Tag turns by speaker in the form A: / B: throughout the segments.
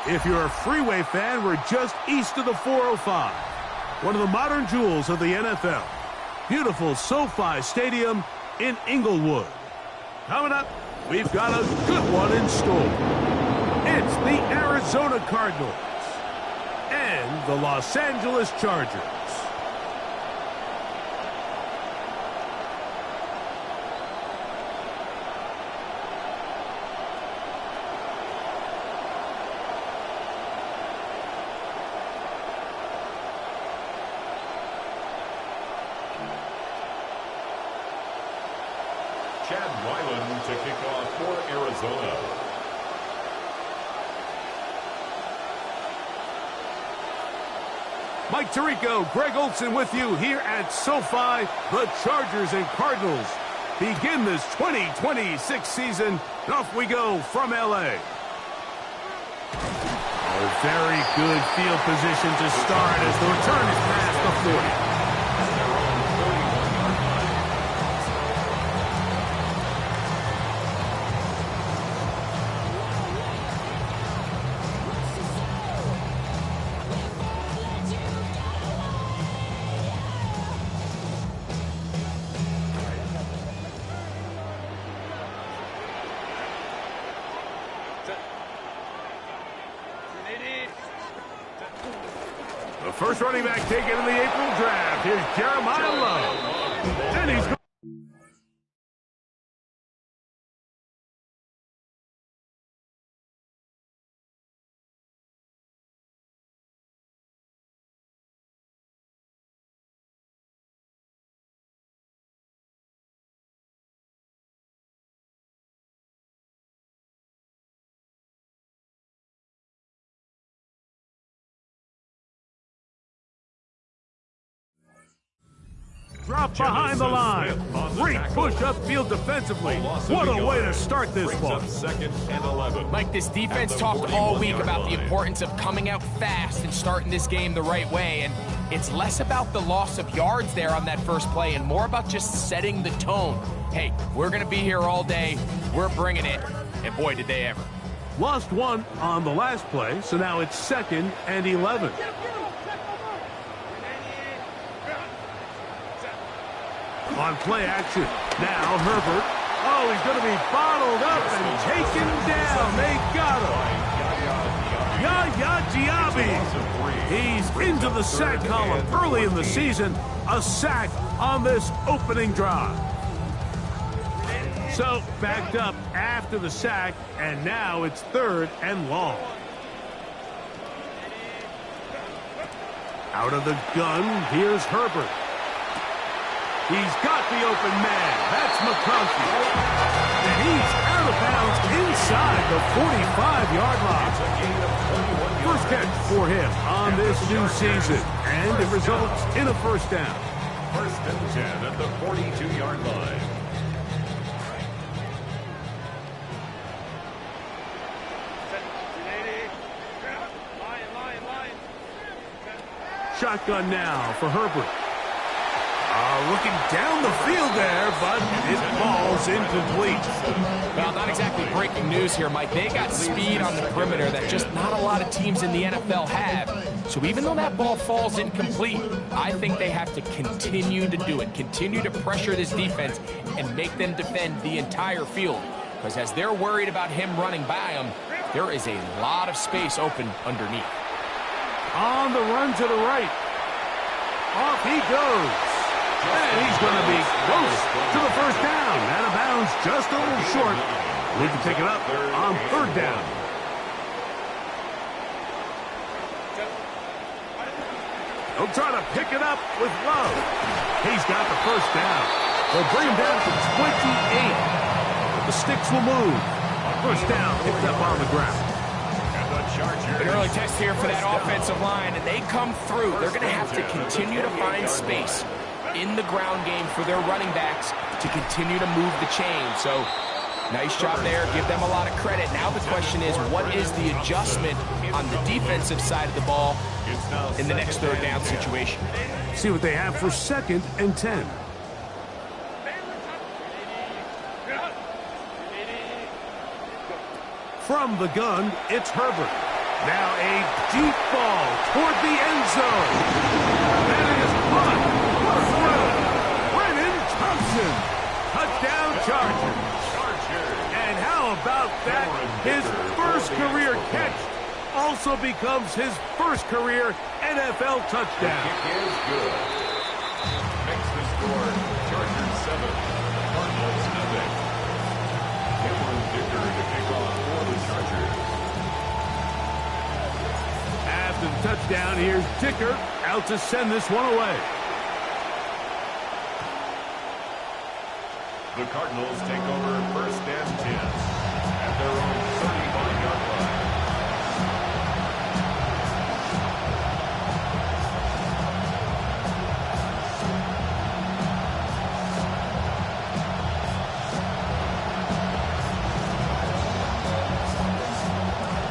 A: If you're a Freeway fan, we're just east of the 405. One of the modern jewels of the NFL. Beautiful SoFi Stadium in Inglewood. Coming up, we've got a good one in store. It's the Arizona Cardinals and the Los Angeles Chargers.
B: Chad Ryland to kick off for Arizona.
A: Mike Tirico, Greg Olson with you here at SoFi. The Chargers and Cardinals begin this 2026 season. Off we go from L.A. Oh, very good field position to start as the return is past the 40. The first running back taken in the April draft. Here's Jeremiah Love. And he's drop behind the line. Great push upfield defensively. What a way to start this ball.
B: Second and 11.
C: Mike, this defense talked all week about the importance of coming out fast and starting this game the right way. And it's less about the loss of yards there on that first play and more about just setting the tone. Hey, we're going to be here all day. We're bringing it. And boy, did they ever.
A: Lost one on the last play, so now it's 2nd and 11. On play action. Now Herbert. Oh, he's going to be bottled up and taken down. They got him. Yaya Diaby. He's into the sack column early in the season. A sack on this opening drive. So backed up after the sack, and now it's 3rd and long. Out of the gun, here's Herbert. He's got the open man. That's McConkey. And he's out of bounds inside the 45-yard line. First catch for him on this new season. And it results in a first down.
B: 1st and 10 at the 42-yard line.
A: Shotgun now for Herbert. Looking down the field there, but it falls incomplete.
C: Well, not exactly breaking news here, Mike. They got speed on the perimeter that just not a lot of teams in the NFL have. So even though that ball falls incomplete, I think they have to continue to do it. Continue to pressure this defense and make them defend the entire field. Because as they're worried about him running by them, there is a lot of space open underneath.
A: On the run to the right. Off he goes. And he's going to be close to the first down. Out of bounds, just a little short. We can pick it up on 3rd down. They'll try to pick it up with Love. He's got the first down. They'll bring him down to 28. But the sticks will move. First down picked up on the ground.
C: An early test here for that offensive line, and they come through. They're going to have to continue to find space in the ground game for their running backs to continue to move the chain. So, nice job there. Give them a lot of credit. Now the question is, what is the adjustment on the defensive side of the ball in the next 3rd down situation?
A: See what they have for 2nd and 10. From the gun, it's Herbert. Now a deep ball toward the end zone. That is caught. What a throw. Brennan Thompson. Touchdown Chargers. And how about that? His first career catch also becomes his first career NFL touchdown.
B: Kick is good. Makes the score Chargers 7, Cardinals nothing. Cameron Dicker to kick off for the Chargers.
A: After the touchdown, here's Dicker out to send this one away.
B: The Cardinals take over first and 10 at their own 35-yard line.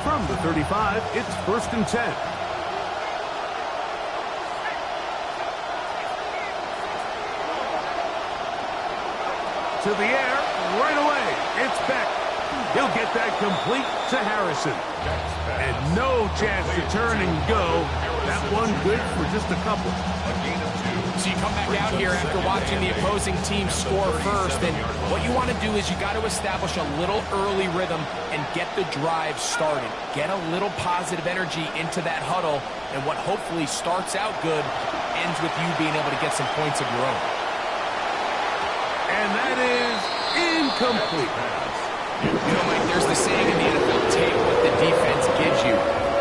A: From the 35, it's first and 10. To the air, right away. It's Beck. He'll get that complete to Harrison. And no chance to turn and go. That one good for just a couple.
C: So you come back out here after watching the opposing team score first, and what you want to do is you got to establish a little early rhythm and get the drive started. Get a little positive energy into that huddle, and what hopefully starts out good ends with you being able to get some points of your own.
A: And that is incomplete.
C: You know, Mike, there's the saying in the NFL, take what the defense gives you.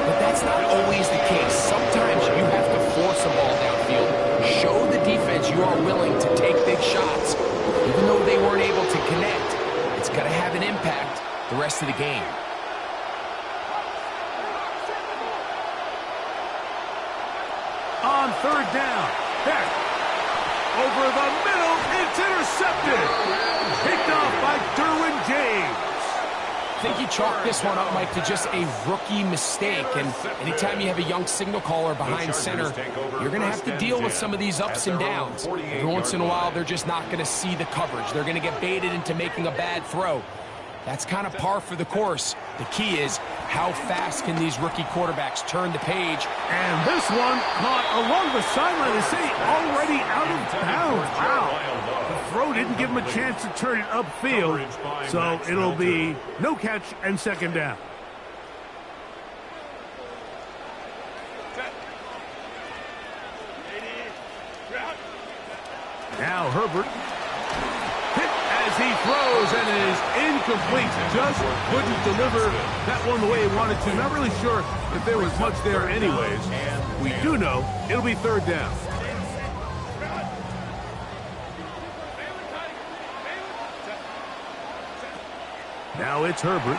C: But that's not always the case. Sometimes you have to force a ball downfield. Show the defense you are willing to take big shots. Even though they weren't able to connect, it's going to have an impact the rest of the game.
A: On third down, Beck. Over the middle, it's intercepted. Picked off by Derwin James.
C: I think you chalk this one up, Mike, to just a rookie mistake. And anytime you have a young signal caller behind center, you're going to have to deal with some of these ups and downs. Every once in a while, they're just not going to see the coverage. They're going to get baited into making a bad throw. That's kind of par for the course. The key is, how fast can these rookie quarterbacks turn the page?
A: And this one caught along the sideline. They say already out of bounds. Wow. The throw didn't give him a chance to turn it upfield. So it'll be no catch and second down. Now Herbert. As he throws, and it is incomplete. Just couldn't deliver that one the way he wanted to. Not really sure if there was much there anyways. We do know it'll be third down. Now it's Herbert.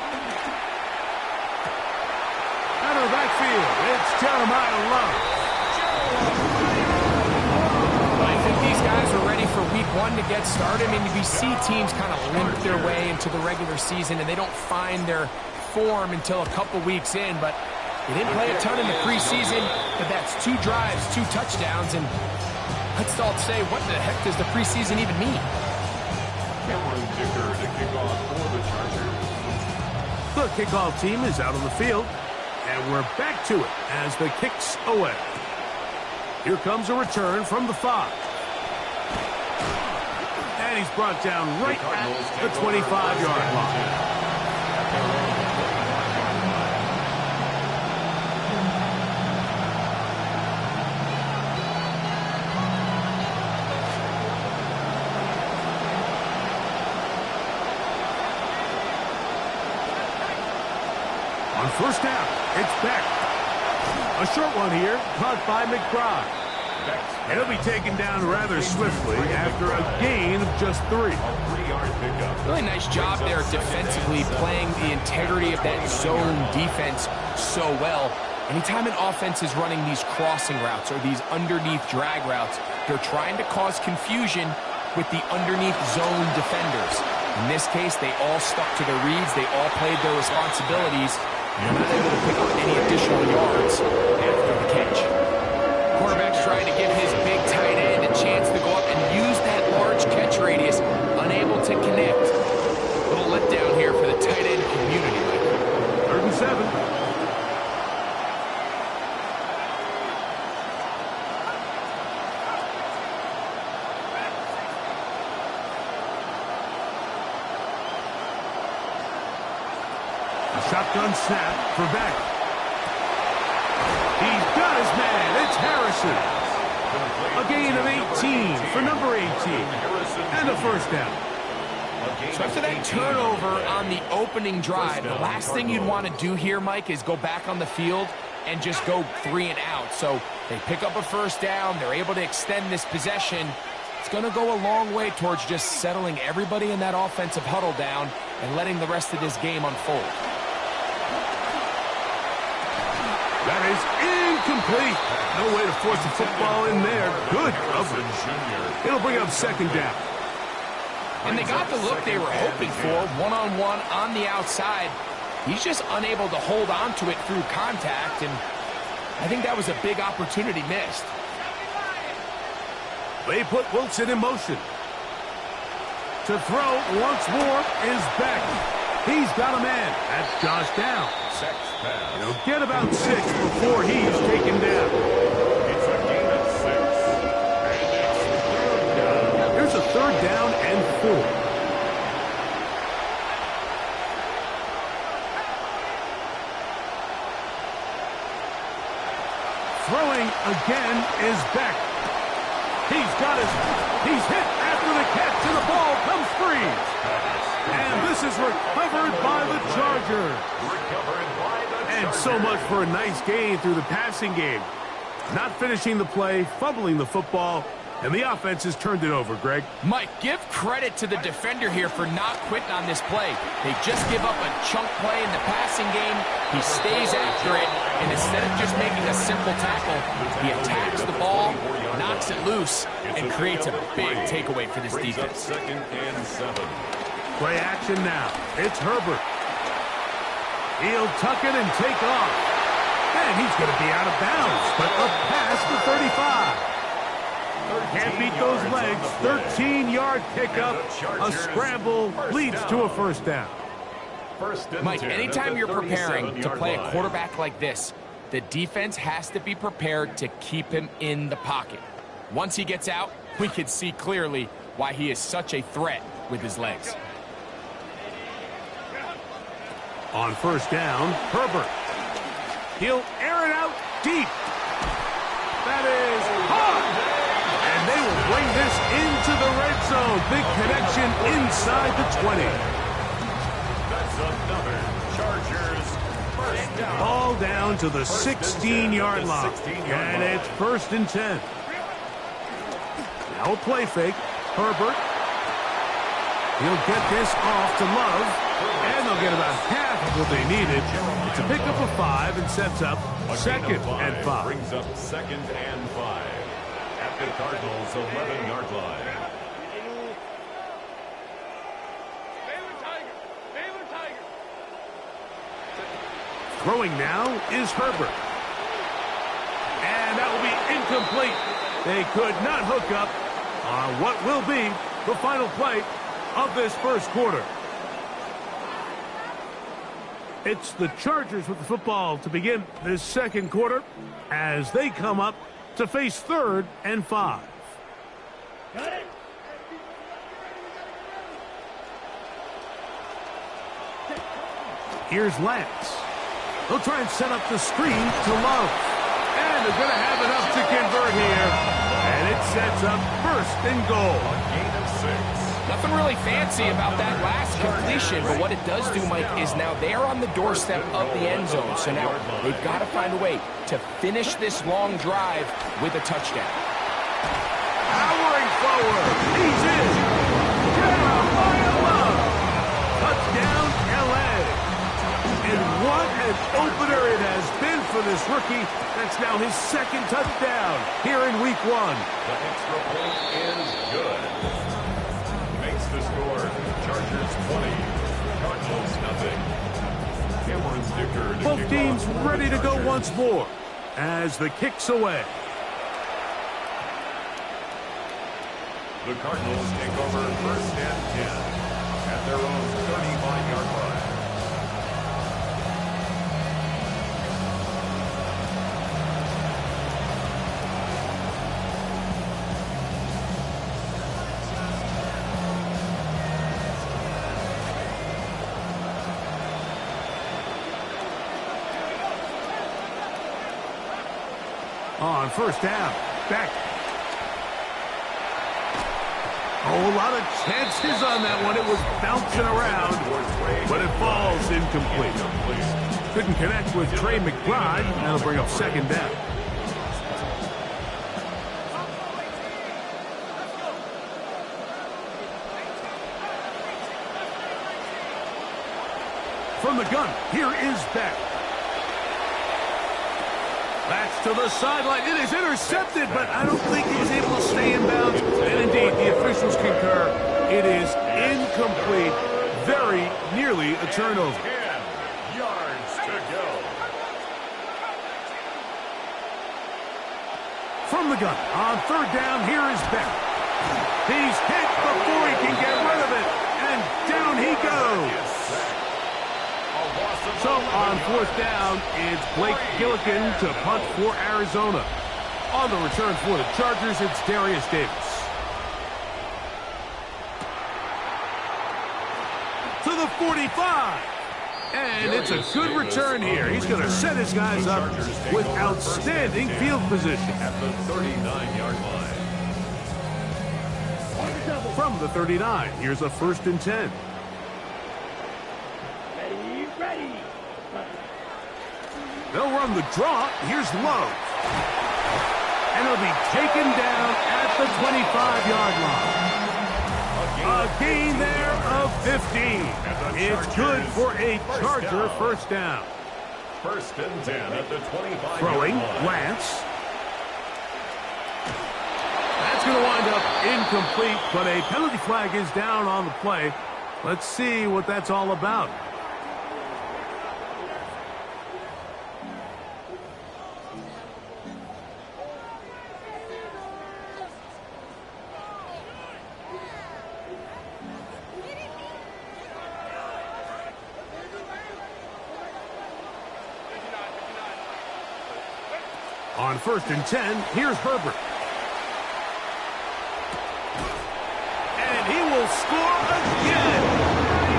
A: Out of the backfield, it's Jeremiah Love.
C: These guys are ready for week one to get started. I mean, we see teams kind of limp their way into the regular season, and they don't find their form until a couple weeks in. But they didn't play a ton in the preseason, but that's 2 drives, 2 touchdowns, and let's all say, what the heck does the preseason even mean?
B: Cameron Dicker to kick off for the Chargers.
A: The kickoff team is out on the field, and we're back to it as the kick's away. Here comes a return from the 5. And he's brought down right at the 25-yard line. On first down, it's Beck. A short one here, caught by McBride. And he'll be taken down rather swiftly after a gain of just 3.
C: Really nice job there defensively, playing the integrity of that zone defense so well. Anytime an offense is running these crossing routes or these underneath drag routes, they're trying to cause confusion with the underneath zone defenders. In this case, they all stuck to their reads. They all played their responsibilities. And they're not able to pick up any additional yards after the catch. Quarterback's trying to give his big tight end a chance to go up and use that large catch radius. Unable to connect. A little letdown here for the tight end community.
A: 3rd and 7. A shotgun snap for Beck. He's got his man. It's Harrison. A gain of 18 for number 18. And a first down.
C: So after that turnover on the opening drive, the last thing you'd want to do here, Mike, is go back on the field and just go 3 and out. So they pick up a first down. They're able to extend this possession. It's going to go a long way towards just settling everybody in that offensive huddle down and letting the rest of this game unfold.
A: That is incomplete. No way to force the football in there. Good coverage. It'll bring up second down.
C: And they got the look they were hoping for, one-on-one on the outside. He's just unable to hold on to it through contact, and I think that was a big opportunity missed.
A: They put Wilson in motion. To throw once more is Beck. He's got a man. That's Josh Downs. He'll get about 6 before he's taken down.
B: It's a gain of 6. And it's third down.
A: Here's a third down and 4. Throwing again is Beck. He's hit after the catch, and the ball comes free. And this is recovered by the Chargers. And so much for a nice gain through the passing game. Not finishing the play, fumbling the football, and the offense has turned it over, Greg.
C: Mike, give credit to the defender here for not quitting on this play. They just give up a chunk play in the passing game. He stays after it, and instead of just making a simple tackle, he attacks the ball, knocks it loose, and creates a big takeaway for this defense.
B: Second and 7.
A: Play action now. It's Herbert. He'll tuck it and take off. And he's going to be out of bounds, but up past the 35. Can't beat those legs. 13-yard pickup. A scramble leads to a first down.
C: Mike, anytime you're preparing to play a quarterback like this, the defense has to be prepared to keep him in the pocket. Once he gets out, we can see clearly why he is such a threat with his legs.
A: On first down, Herbert. He'll air it out deep. That is hard. And they will bring this into the red zone. Big connection inside the 20.
B: That's another Chargers first down.
A: Ball down to the 16-yard line. And it's first and 10. Now a play fake. Herbert. He'll get this off to Love. And they'll get about half of what they needed. It's a pickup of 5 and sets up second and 5.
B: Brings up second and 5 at the Cardinals' 11-yard line.
A: Throwing now is Herbert. And that will be incomplete. They could not hook up on what will be the final play of this first quarter. It's the Chargers with the football to begin this second quarter as they come up to face third and 5. Here's Lance. They'll try and set up the screen to Love. And they're going to have enough to convert here. And it sets up first and goal.
B: A gain of 6.
C: Nothing really fancy about that last completion, but what it does do, Mike, is now they're on the doorstep of the end zone. So now they've got to find a way to finish this long drive with a touchdown.
A: Powering forward. He's in. Jeremiah Love. Touchdown, L.A. And what an opener it has been for this rookie. That's now his second touchdown here in week 1.
B: The extra point is good. Makes the score Chargers 20, Cardinals nothing. Cameron Dicker to
A: Both
B: kick
A: teams
B: off for
A: ready
B: the
A: to go
B: Chargers.
A: once more as the kick's away.
B: The Cardinals take over first and 10 at their own 35-yard line.
A: On first down, Beck. Oh, a lot of chances on that one. It was bouncing around, but it falls incomplete. Couldn't connect with Trey McBride. That'll bring up second down. From the gun, here is Beck. That's to the sideline. It is intercepted, but I don't think he was able to stay in bounds. And indeed, the officials concur. It is incomplete. Very nearly a turnover.
B: 10 yards to go.
A: From the gun, on third down, here is Beck. He's hit before he can get rid of it, and down he goes. So on fourth down, it's Blake Gillikin to punt for Arizona. On the return for the Chargers, it's Darius Davis. To the 45. And it's a good return here. He's going to set his guys up with outstanding field position.
B: At the 39-yard line.
A: From the 39, here's a 1st and 10. They'll run the draw. Here's Love. And he'll be taken down at the 25-yard line. A gain there of 15. It's good for a Charger first down.
B: 1st and 10 at the 25-yard
A: Throwing,
B: line.
A: Lance. That's going to wind up incomplete, but a penalty flag is down on the play. Let's see what that's all about. On 1st and 10, here's Herbert. And he will score again.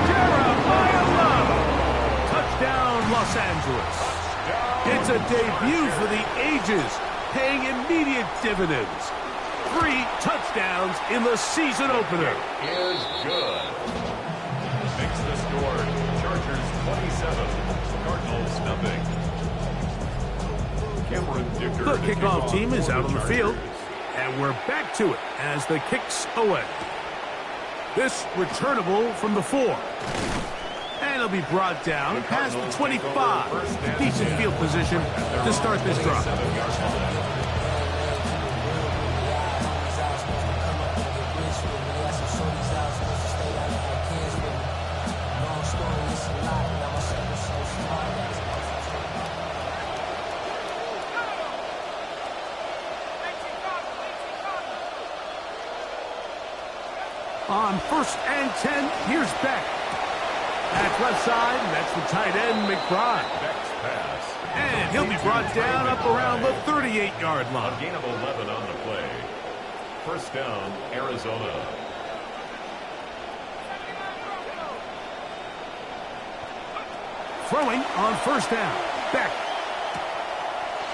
A: Jeremiah Love. Touchdown, Los Angeles. It's a debut for the ages, paying immediate dividends. 3 touchdowns in the season opener.
B: Is good. Makes the score. Chargers 27, Cardinals nothing.
A: The kickoff team is out on the field, and we're back to it as the kick's away. This returnable from the 4. And it'll be brought down past the 25. Decent field position to start this drive. On 1st and 10, here's Beck. That's left side, and that's the tight end, McBride.
B: Beck's pass.
A: And he'll be brought down up around the 38-yard line.
B: A gain of 11 on the play. 1st down, Arizona.
A: Throwing on 1st down. Beck.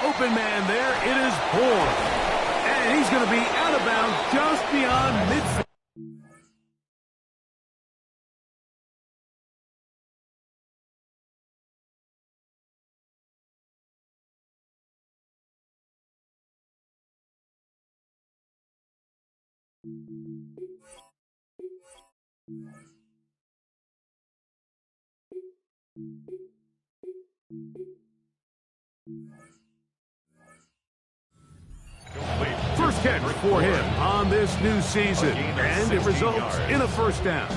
A: Open man there. It is Bourne. And he's going to be out of bounds just beyond midfield. First catch for him on this new season, and it results in a 1st down.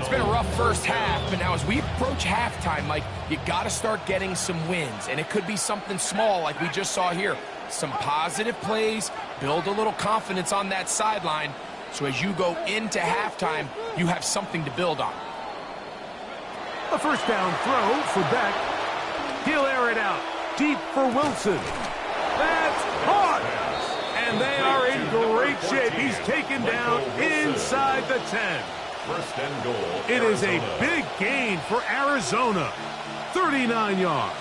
C: It's been a rough first half, but now as we approach halftime, Mike, you got to start getting some wins, and it could be something small like we just saw here. Some positive plays, build a little confidence on that sideline, so as you go into halftime, you have something to build on.
A: A 1st down throw for Beck. He'll air it out deep for Wilson. That's caught! And they are in great shape. He's taken down inside the 10.
B: 1st and goal.
A: It is a big gain for Arizona. 39 yards.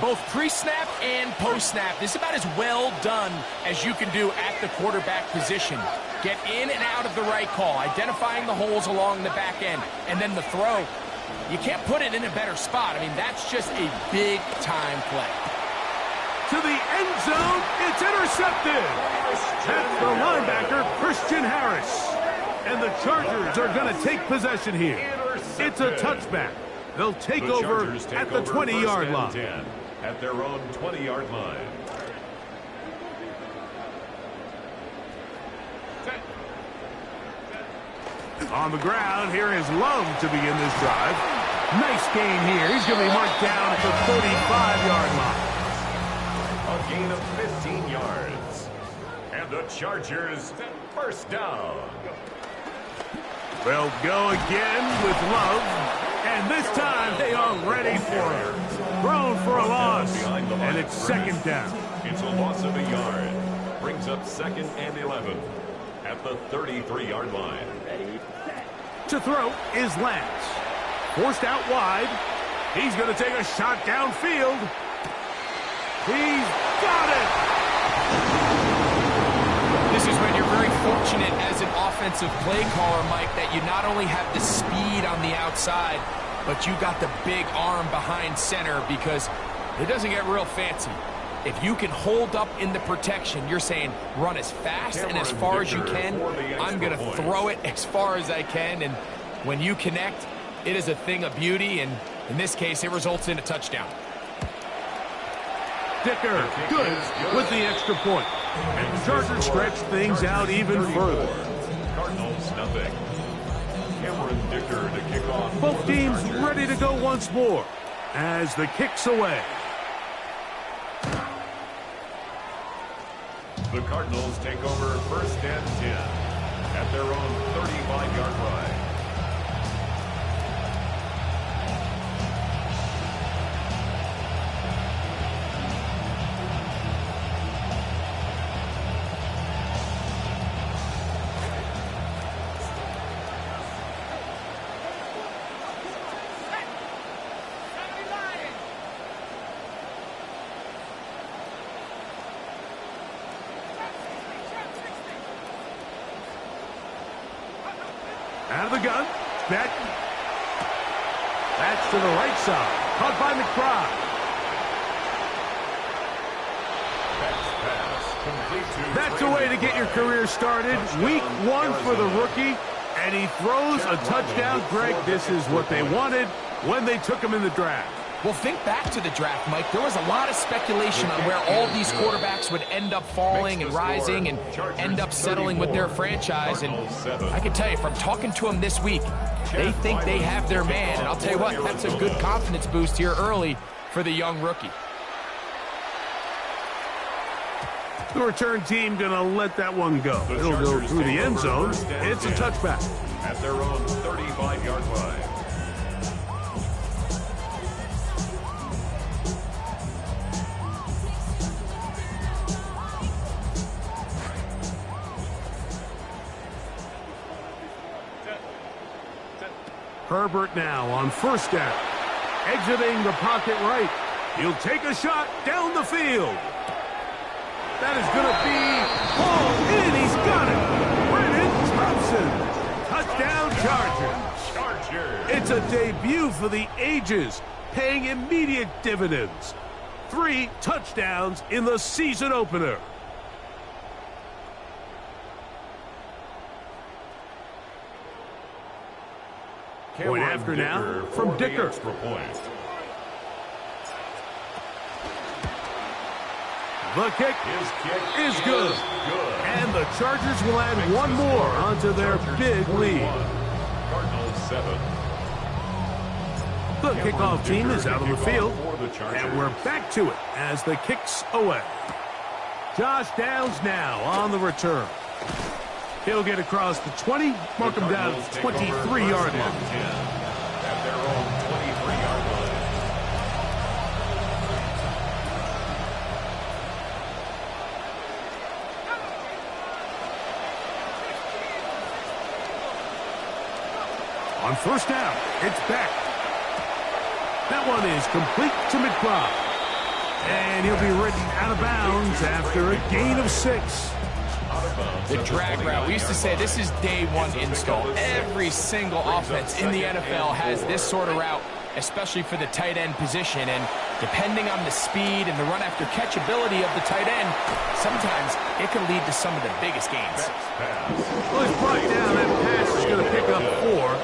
C: Both pre-snap and post-snap. This is about as well done as you can do at the quarterback position. Get in and out of the right call, identifying the holes along the back end, and then the throw. You can't put it in a better spot. I mean, that's just a big-time play.
A: To the end zone, it's intercepted. That's the linebacker, Christian Harris. And the Chargers are going to take possession here. It's a touchback. They'll take over at the 20-yard line.
B: 10 at their own 20-yard line.
A: On the ground, here is Love to begin this drive. Nice gain here. He's going to be marked down at the 35-yard line.
B: A gain of 15 yards. And the Chargers first down.
A: They'll go again with Love. And this time they are ready for it. Thrown for a loss. And it's second down.
B: It's a loss of a yard. Brings up 2nd and 11 at the 33-yard line.
A: To throw is Lance. Forced out wide. He's going to take a shot downfield. He's got it.
C: This is when you're very fortunate as an offensive play caller, Mike, that you not only have the speed on the outside, but you got the big arm behind center, because it doesn't get real fancy. If you can hold up in the protection, you're saying run as fast and as far as you can. I'm going to throw it as far as I can, and when you connect, it is a thing of beauty, and in this case, it results in a touchdown.
A: Dicker, good with the extra point. And the Chargers stretch things out even further.
B: Cardinals nothing. Cameron Dicker to kick off.
A: Both teams ready to go once more as the kick's away.
B: The Cardinals take over 1st and 10 at their own 35-yard line.
A: Out of the gun. Back. That's to the right side. Caught by McBride. That's a way to get your career started. Week 1 for the rookie. And he throws a touchdown. Greg, this is what they wanted when they took him in the draft.
C: Well, think back to the draft, Mike. There was a lot of speculation on where all these quarterbacks would end up falling and rising and end up settling with their franchise. And I can tell you, from talking to them this week, they think they have their man. And I'll tell you what, that's a good confidence boost here early for the young rookie.
A: The return team going to let that one go. It'll go through the end zone. It's a touchback.
B: At their own 35-yard line.
A: Herbert now on 1st down. Exiting the pocket right. He'll take a shot down the field. That is going to be hauled in. He's got it. Brennan Thompson. Touchdown Chargers. It's a debut for the ages, paying immediate dividends. 3 touchdowns in the season opener. Point after now from Dicker. The kick is good. And the Chargers will add one more onto their big lead.
B: Cardinals 7.
A: The kickoff team is out on the field. And we're back to it as the kick's away. Josh Downs now on the return. He'll get across the 20, mark him down at the 23-yard line.
B: At their own 23-yard line.
A: On 1st down, it's back. That one is complete to McBride. And he'll be ridden out of bounds after a gain of 6.
C: The drag route. We used to say this is day one install. Every single offense in the NFL has this sort of route, especially for the tight end position. And depending on the speed and the run after catch ability of the tight end, sometimes it can lead to some of the biggest gains.
A: Well, he's brought down. That pass is going to pick up 4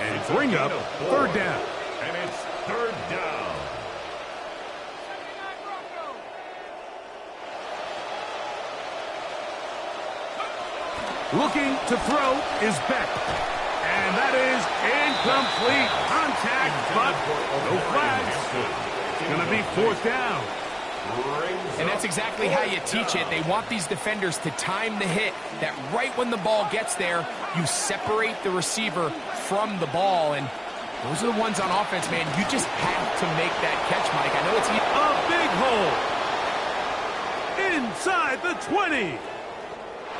A: and bring up 3rd down.
B: And it's 3rd down.
A: Looking to throw is Beck. And that is incomplete. Contact, but no flags. It's going to be 4th down.
C: And that's exactly how you teach it. They want these defenders to time the hit, that right when the ball gets there, you separate the receiver from the ball. And those are the ones on offense, man. You just have to make that catch, Mike. I know it's easy.
A: A big hole. Inside the 20.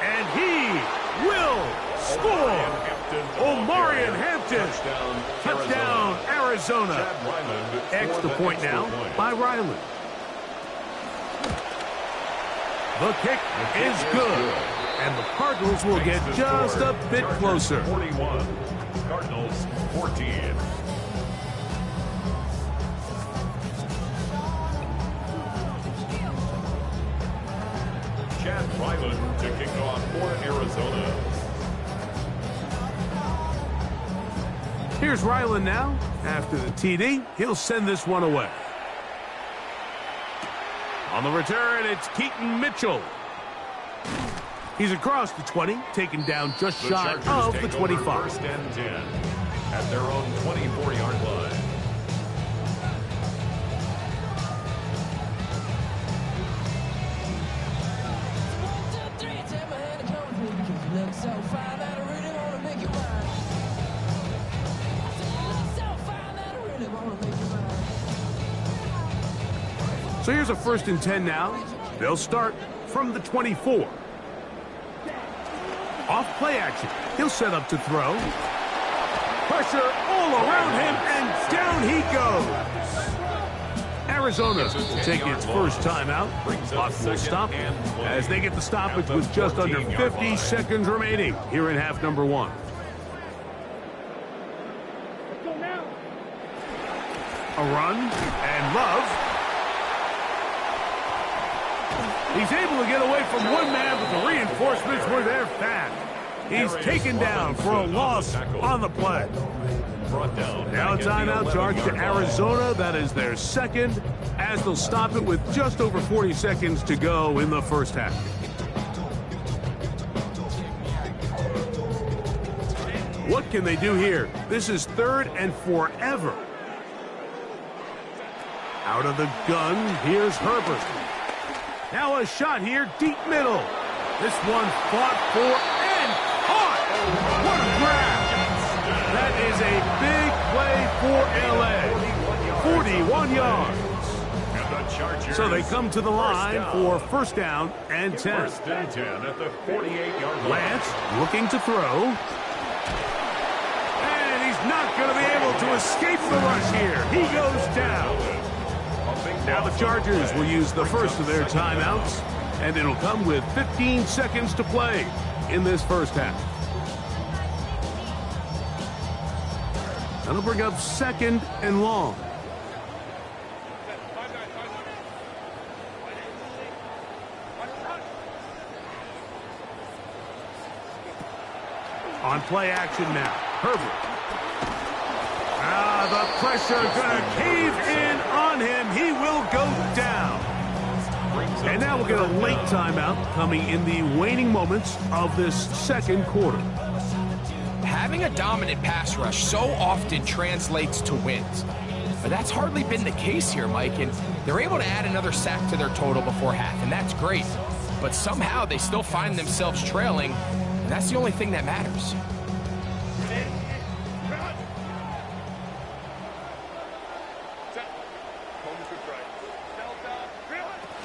A: And he will score. Omarion Hampton. Touchdown, Arizona. Extra point now by Ryland. The kick is good. And the Cardinals will get just a bit closer.
B: 41. Cardinals 14. Chad Ryland to kick off for Arizona.
A: Here's Ryland now. After the TD, he'll send this one away. On the return, it's Keaton Mitchell. He's across the 20, taken down just shy of the 25.
B: 1st and 10 at their own 24-yard line.
A: So here's a 1st and 10 now. They'll start from the 24. Off play action. He'll set up to throw. Pressure all around him, and down he goes. Arizona will take its first timeout. Clock will stop as they get the stoppage with just under 50 seconds remaining here in half number 1. A run, and Love. He's able to get away from one man, but the reinforcements were there fast. He's taken down for a loss on the play. Now a timeout charge to Arizona. That is their 2nd, as they'll stop it with just over 40 seconds to go in the first half. What can they do here? This is 3rd and forever. Out of the gun, here's Herbert. Now a shot here, deep middle. This one fought for and caught. What a grab. That is a big play for LA. 41 yards. So they come to the line for 1st down and 10.
B: 1st and 10 at the 48-yard line.
A: Lance looking to throw. And he's not going to be able to escape the rush here. He goes down. Now the Chargers will use the first of their timeouts, and it'll come with 15 seconds to play in this first half. That'll bring up 2nd and long. On play action now, Herbert. The pressure going to cave in on him. He will go down. And now we'll get a late timeout coming in the waning moments of this 2nd quarter.
C: Having a dominant pass rush so often translates to wins. But that's hardly been the case here, Mike. And they're able to add another sack to their total before half, and that's great. But somehow they still find themselves trailing, and that's the only thing that matters.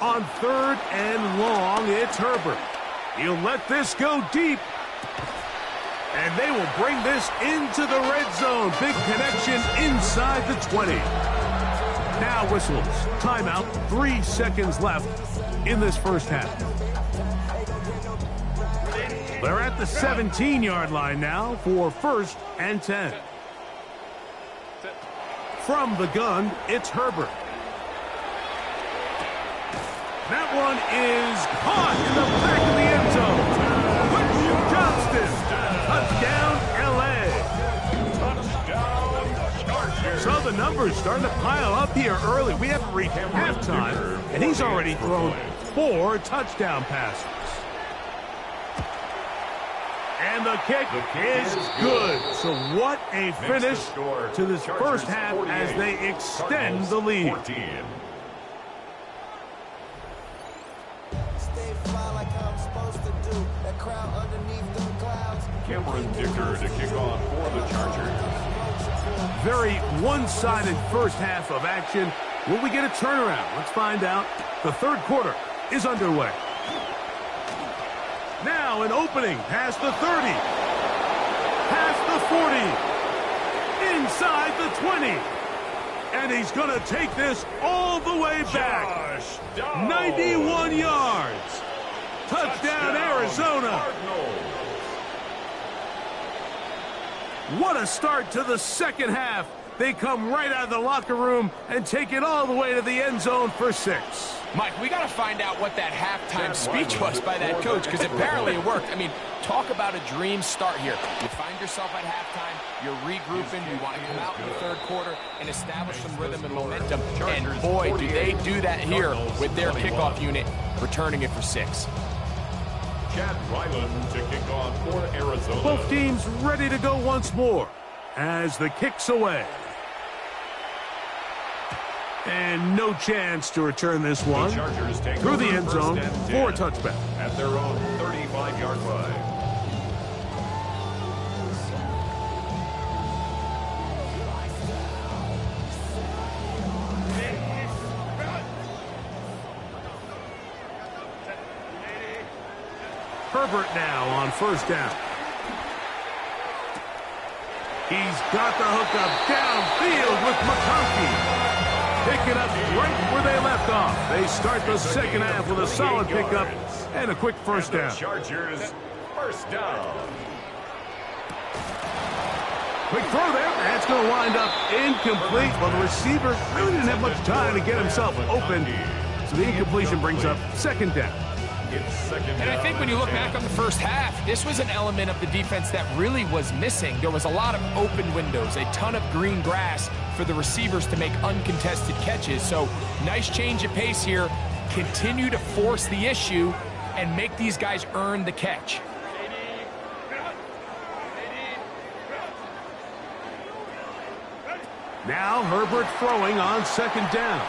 A: On 3rd and long, it's Herbert. He'll let this go deep. And they will bring this into the red zone. Big connection inside the 20. now whistles. Timeout, 3 seconds left in this first half. They're at the 17-yard line now for 1st and 10. From the gun, it's Herbert. That one is caught in the back of the end zone. Quentin Johnston, touchdown, L.A. So the numbers starting to pile up here early. We haven't reached halftime, and he's already thrown 4 touchdown passes. And the kick is good. So what a finish to this first half as they extend the lead.
B: Cameron Dicker to kick off for the Chargers.
A: Very one-sided first half of action. Will we get a turnaround? Let's find out. The third quarter is underway. Now an opening past the 30. Past the 40. Inside the 20. And he's going to take this all the way back. 91 yards. Touchdown, Arizona. What a start to the second half. They come right out of the locker room and take it all the way to the end zone for 6.
C: Mike, we got to find out what that halftime speech was by that coach, because apparently it worked. I mean, talk about a dream start here. You find yourself at halftime, you're regrouping, you want to come out in the third quarter and establish some rhythm and momentum. And boy, do they do that here with their kickoff unit, returning it for 6.
B: Chad Ryland to kick off for Arizona.
A: Both teams ready to go once more as the kick's away. And no chance to return this one through the end zone for a touchback.
B: At their own 35-yard line.
A: Herbert now on first down. He's got the hookup downfield with McConkey. Pick it up right where they left off. They start the second half with a solid pickup and a quick first down.
B: Chargers, first down.
A: Quick throw there. That's going to wind up incomplete. Well, the receiver really didn't have much time to get himself open. So the incompletion brings up second down.
C: And I think when you look back on the first half, this was an element of the defense that really was missing. There was a lot of open windows, a ton of green grass for the receivers to make uncontested catches. So nice change of pace here. Continue to force the issue and make these guys earn the catch.
A: Now Herbert throwing on second down.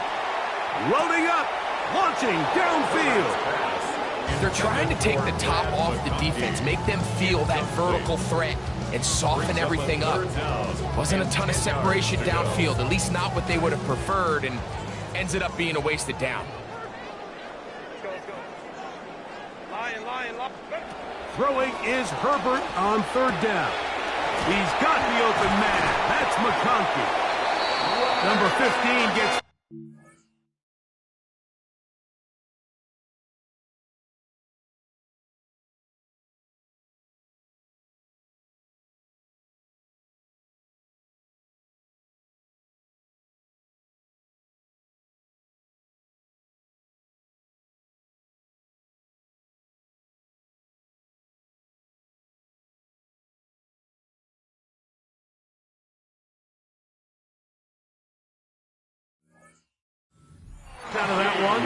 A: Loading up, launching downfield.
C: They're trying to take the top off the defense, make them feel that vertical threat, and soften everything up. Wasn't a ton of separation downfield, at least not what they would have preferred, and ends it up being a wasted down.
A: Throwing is Herbert on third down. He's got the open man. That's McConkey. Number 15 gets... out of that one,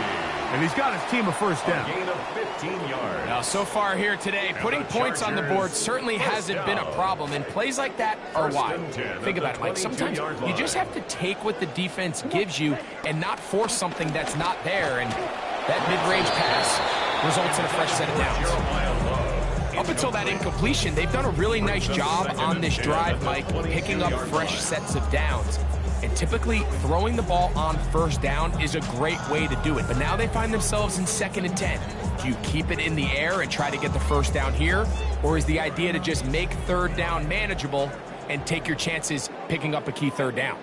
A: and he's got his team a first down.
B: Gain of 15 yards.
C: Now, so far here today, putting points on the board certainly hasn't been a problem, and plays like that are why. Think about it, Mike. Sometimes you just have to take what the defense gives you and not force something that's not there, and that mid-range pass results in a fresh set of downs. Up until that incompletion, they've done a really nice job on this drive, Mike, picking up fresh sets of downs. And typically, throwing the ball on first down is a great way to do it. But now they find themselves in 2nd and 10. Do you keep it in the air and try to get the first down here? Or is the idea to just make third down manageable and take your chances picking up a key third down?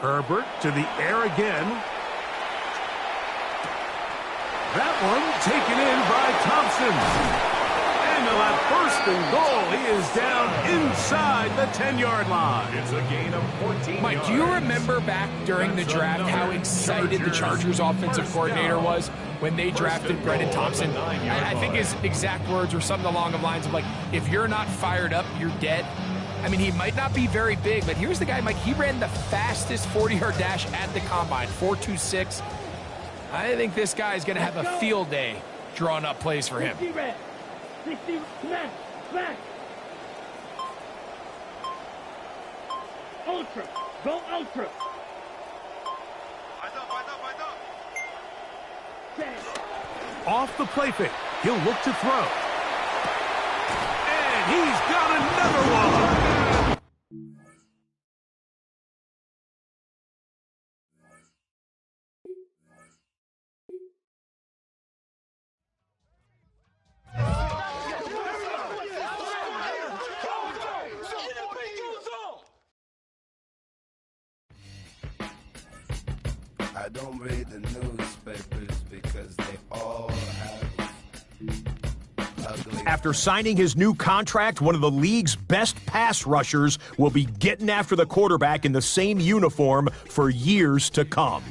A: Herbert to the air again. That one taken in by Thompson. And he'll have first and goal. He is down inside the 10-yard line.
B: It's a gain of 14
C: Mike,
B: yards.
C: do you remember back during the draft how excited the Chargers offensive coordinator was when they drafted Brendan Thompson? I think his exact words were something along the lines of like, if you're not fired up, you're dead. I mean, he might not be very big, but here's the guy, Mike. He ran the fastest 40-yard dash at the combine, 4.26. I think this guy is going to have a field day drawing up plays for him.
D: 60, smash. Ultra, go ultra.
A: Off the play fake, he'll look to throw. And he's got another one.
E: I don't read the newspapers because they all have ugly...
F: After signing his new contract, one of the league's best pass rushers will be getting after the quarterback in the same uniform for years to come.